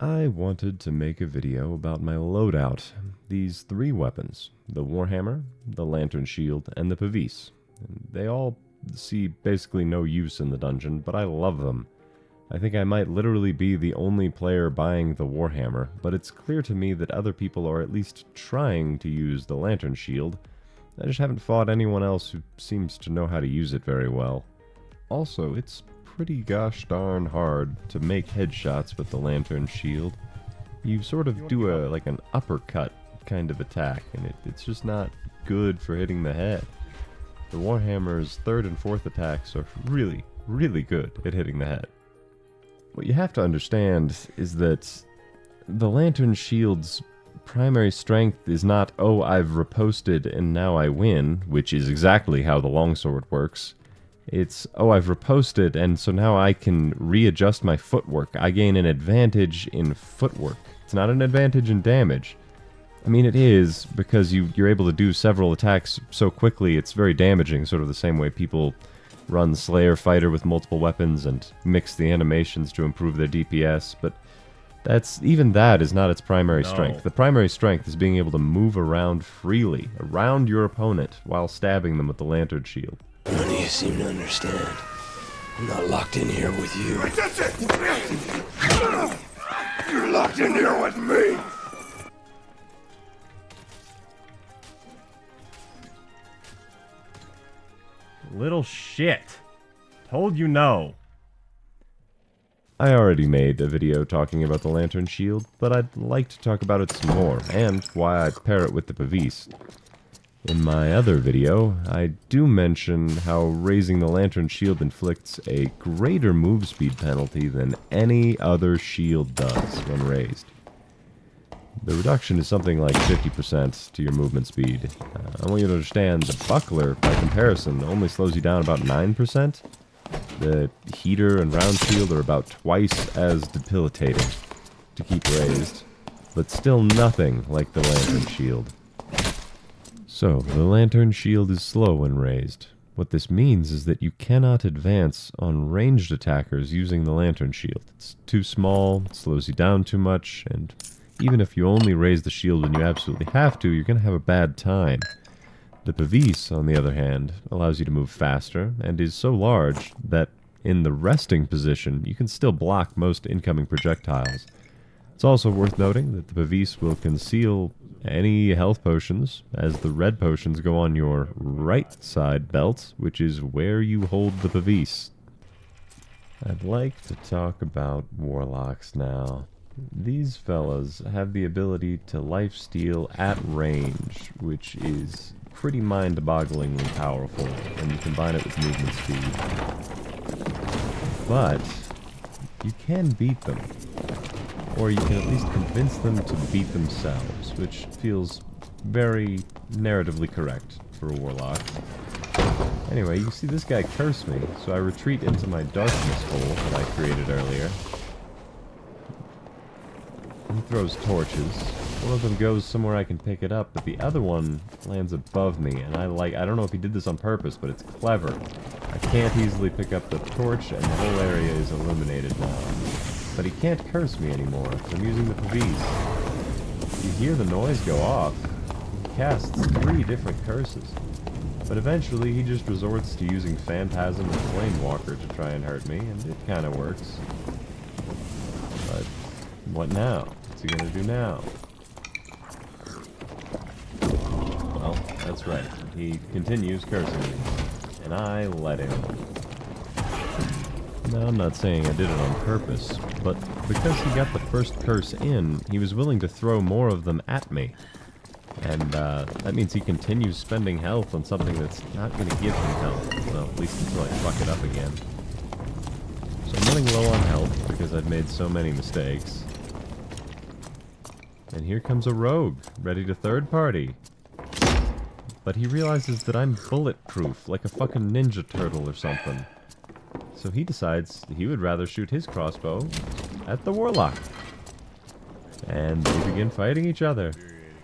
I wanted to make a video about my loadout. These three weapons, the Warhammer, the Lantern Shield, and the Pavis. They all see basically no use in the dungeon, but I love them. I think I might literally be the only player buying the Warhammer, but it's clear to me that other people are at least trying to use the Lantern Shield. I just haven't fought anyone else who seems to know how to use it very well. Also, it's pretty gosh darn hard to make headshots with the Lantern Shield. You sort of do like an uppercut kind of attack, and it's just not good for hitting the head. The Warhammer's third and fourth attacks are really, really good at hitting the head. What you have to understand is that the Lantern Shield's primary strength is not, oh, I've riposted and now I win, which is exactly how the longsword works. It's, oh, I've riposted and so now I can readjust my footwork. I gain an advantage in footwork. It's not an advantage in damage. I mean, it is, because you're able to do several attacks so quickly, it's very damaging, sort of the same way people run Slayer Fighter with multiple weapons and mix the animations to improve their DPS, but even that is not its primary strength. The primary strength is being able to move around freely, around your opponent, while stabbing them with the Lantern Shield. None of you seem to understand. I'm not locked in here with you. That's it! You're locked in here with me! Little shit. Told you no. I already made a video talking about the Lantern Shield, but I'd like to talk about it some more, and why I pair it with the Pavis. In my other video, I do mention how raising the Lantern Shield inflicts a greater move speed penalty than any other shield does when raised. The reduction is something like 50% to your movement speed. I want you to understand the buckler, by comparison, only slows you down about 9%. The heater and round shield are about twice as debilitating to keep raised, but still nothing like the Lantern Shield. So, the Lantern Shield is slow when raised. What this means is that you cannot advance on ranged attackers using the Lantern Shield. It's too small, it slows you down too much, and even if you only raise the shield when you absolutely have to, you're going to have a bad time. The Pavis, on the other hand, allows you to move faster, and is so large that in the resting position, you can still block most incoming projectiles. It's also worth noting that the Pavis will conceal any health potions, as the red potions go on your right side belt, which is where you hold the Pavis. I'd like to talk about warlocks now. These fellas have the ability to lifesteal at range, which is pretty mind-bogglingly powerful when you combine it with movement speed. But you can beat them, or you can at least convince them to beat themselves, which feels very narratively correct for a warlock. Anyway, you see this guy curse me, so I retreat into my darkness hole that I created earlier. He throws torches. One of them goes somewhere I can pick it up, but the other one lands above me, and I don't know if he did this on purpose, but it's clever. I can't easily pick up the torch, and the whole area is illuminated now. But he can't curse me anymore, because I'm using the Pavis. You hear the noise go off. He casts 3 different curses. But eventually, he just resorts to using Phantasm and Flamewalker to try and hurt me, and it kind of works. But what now? What's he gonna do now? Well, that's right. He continues cursing me. And I let him. Now, I'm not saying I did it on purpose, but because he got the first curse in, he was willing to throw more of them at me. And that means he continues spending health on something that's not gonna give him health. Well, at least until I fuck it up again. So I'm running low on health because I've made so many mistakes. And here comes a rogue, ready to third party. But he realizes that I'm bulletproof, like a fucking Ninja Turtle or something. So he decides he would rather shoot his crossbow at the warlock. And they begin fighting each other.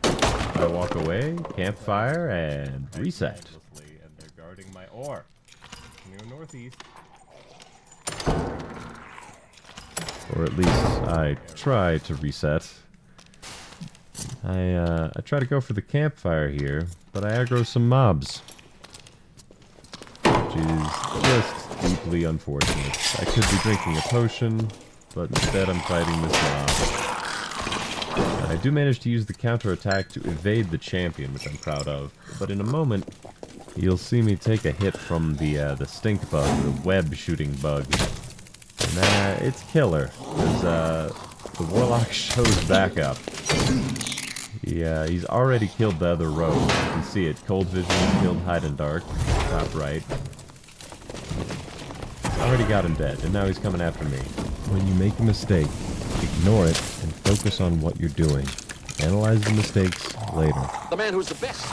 I walk away, campfire, and reset. And they're guarding my ore. Near northeast. Or at least I try to reset. I try to go for the campfire here, but I aggro some mobs. Which is just deeply unfortunate. I could be drinking a potion, but instead I'm fighting this mob. I do manage to use the counterattack to evade the champion, which I'm proud of. But in a moment, you'll see me take a hit from the stink bug, the web shooting bug. And it's killer, because the warlock shows back up. Yeah, he's already killed the other rogue. You can see it. Cold vision killed hide and dark, top right. Already got him dead, and now he's coming after me. When you make a mistake, ignore it and focus on what you're doing. Analyze the mistakes later. The man who's the best.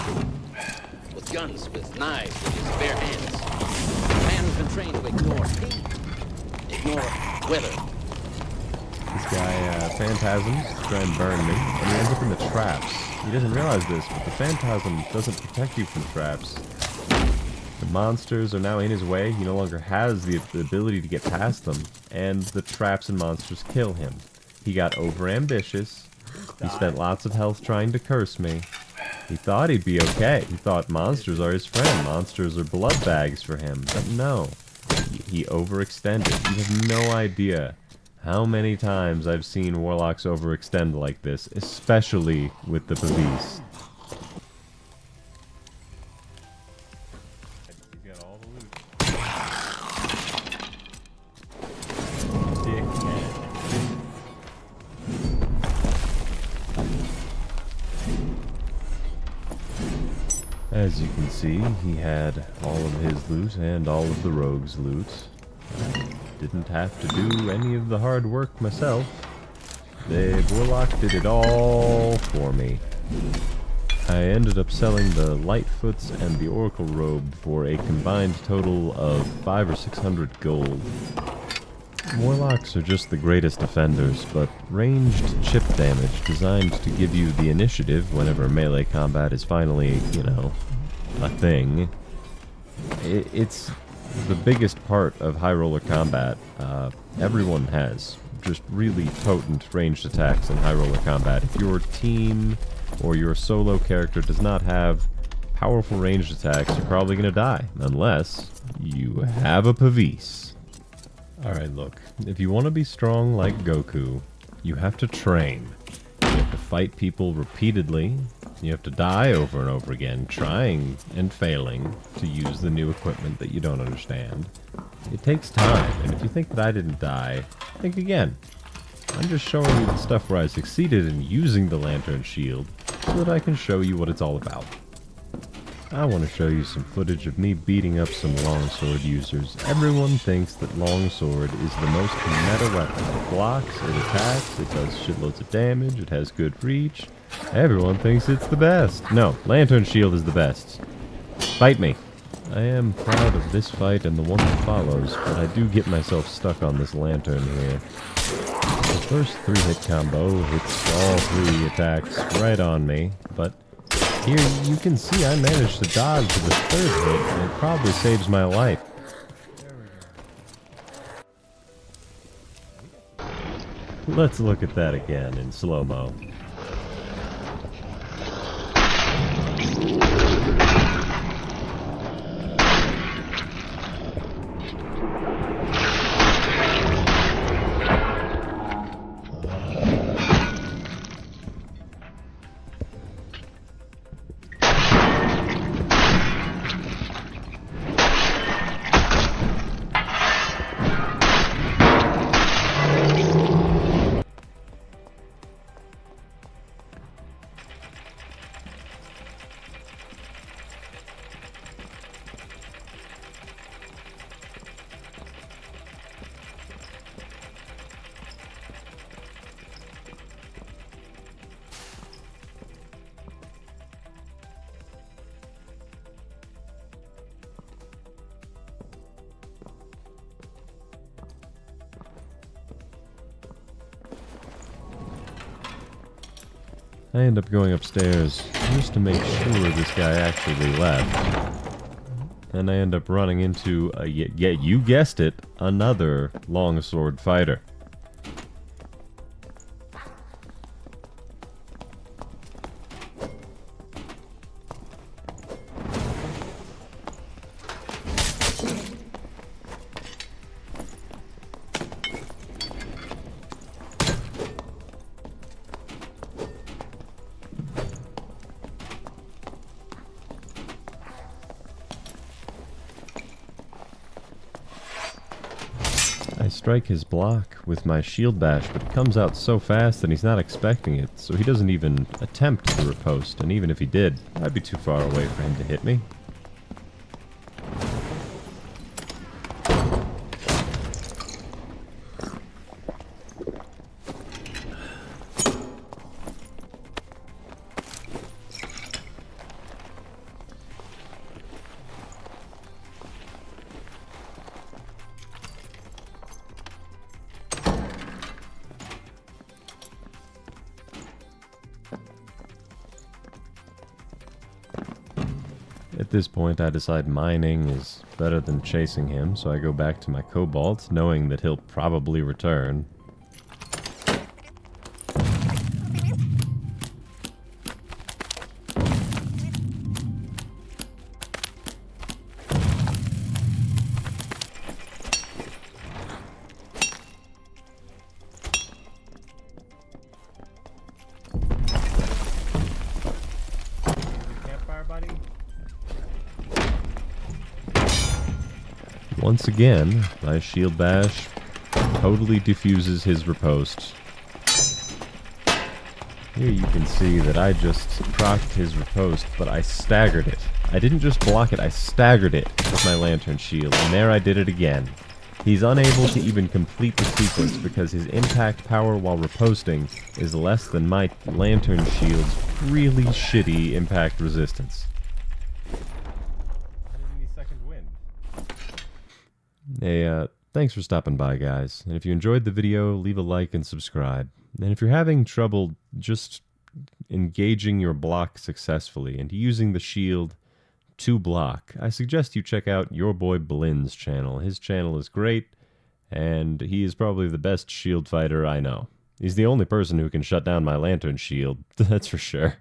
With guns, with knives, with his bare hands. The man who's been trained to ignore pain. Ignore weather. This guy, Phantasms, try and burn me, and he ends up in the traps. He doesn't realize this, but the Phantasm doesn't protect you from traps. The monsters are now in his way. He no longer has the ability to get past them, and the traps and monsters kill him. He got overambitious. He spent lots of health trying to curse me. He thought he'd be okay. He thought monsters are his friend. Monsters are blood bags for him. But no. He overextended. You have no idea how many times I've seen warlocks overextend like this, especially with the Pavis. As you can see, he had all of his loot and all of the rogue's loot. I didn't have to do any of the hard work myself. The warlock did it all for me. I ended up selling the Lightfoots and the Oracle Robe for a combined total of 500 or 600 gold. Warlocks are just the greatest defenders, but ranged chip damage designed to give you the initiative whenever melee combat is finally, you know, a thing. It's the biggest part of high roller combat. Everyone has just really potent ranged attacks in high roller combat. If your team or your solo character does not have powerful ranged attacks, you're probably going to die, unless you have a Pavis. Alright, look, if you want to be strong like Goku, you have to train. You have to fight people repeatedly. You have to die over and over again, trying and failing to use the new equipment that you don't understand. It takes time, and if you think that I didn't die, think again. I'm just showing you the stuff where I succeeded in using the lantern shield, so that I can show you what it's all about. I want to show you some footage of me beating up some longsword users. Everyone thinks that longsword is the most meta weapon. It blocks, it attacks, it does shitloads of damage, it has good reach. Everyone thinks it's the best. No, lantern shield is the best. Fight me. I am proud of this fight and the one that follows, but I do get myself stuck on this lantern here. The first 3-hit combo hits all 3 attacks right on me, but here you can see I managed to dodge to the 3rd hit, and it probably saves my life. Let's look at that again in slow-mo. I end up going upstairs just to make sure this guy actually left. And I end up running into, you guessed it, another longsword fighter. strike his block with my shield bash, but it comes out so fast and he's not expecting it, so he doesn't even attempt to riposte, and even if he did, I'd be too far away for him to hit me. At this point, I decide mining is better than chasing him, so I go back to my cobalt, knowing that he'll probably return. Campfire, buddy? Once again, my shield bash totally defuses his riposte. Here you can see that I just procced his riposte, but I staggered it. I didn't just block it, I staggered it with my lantern shield, and there I did it again. He's unable to even complete the sequence because his impact power while riposting is less than my lantern shield's really shitty impact resistance. Hey, thanks for stopping by, guys. And if you enjoyed the video, leave a like and subscribe. And if you're having trouble just engaging your block successfully and using the shield to block, I suggest you check out your boy Blin's channel. His channel is great, and he is probably the best shield fighter I know. He's the only person who can shut down my lantern shield, that's for sure.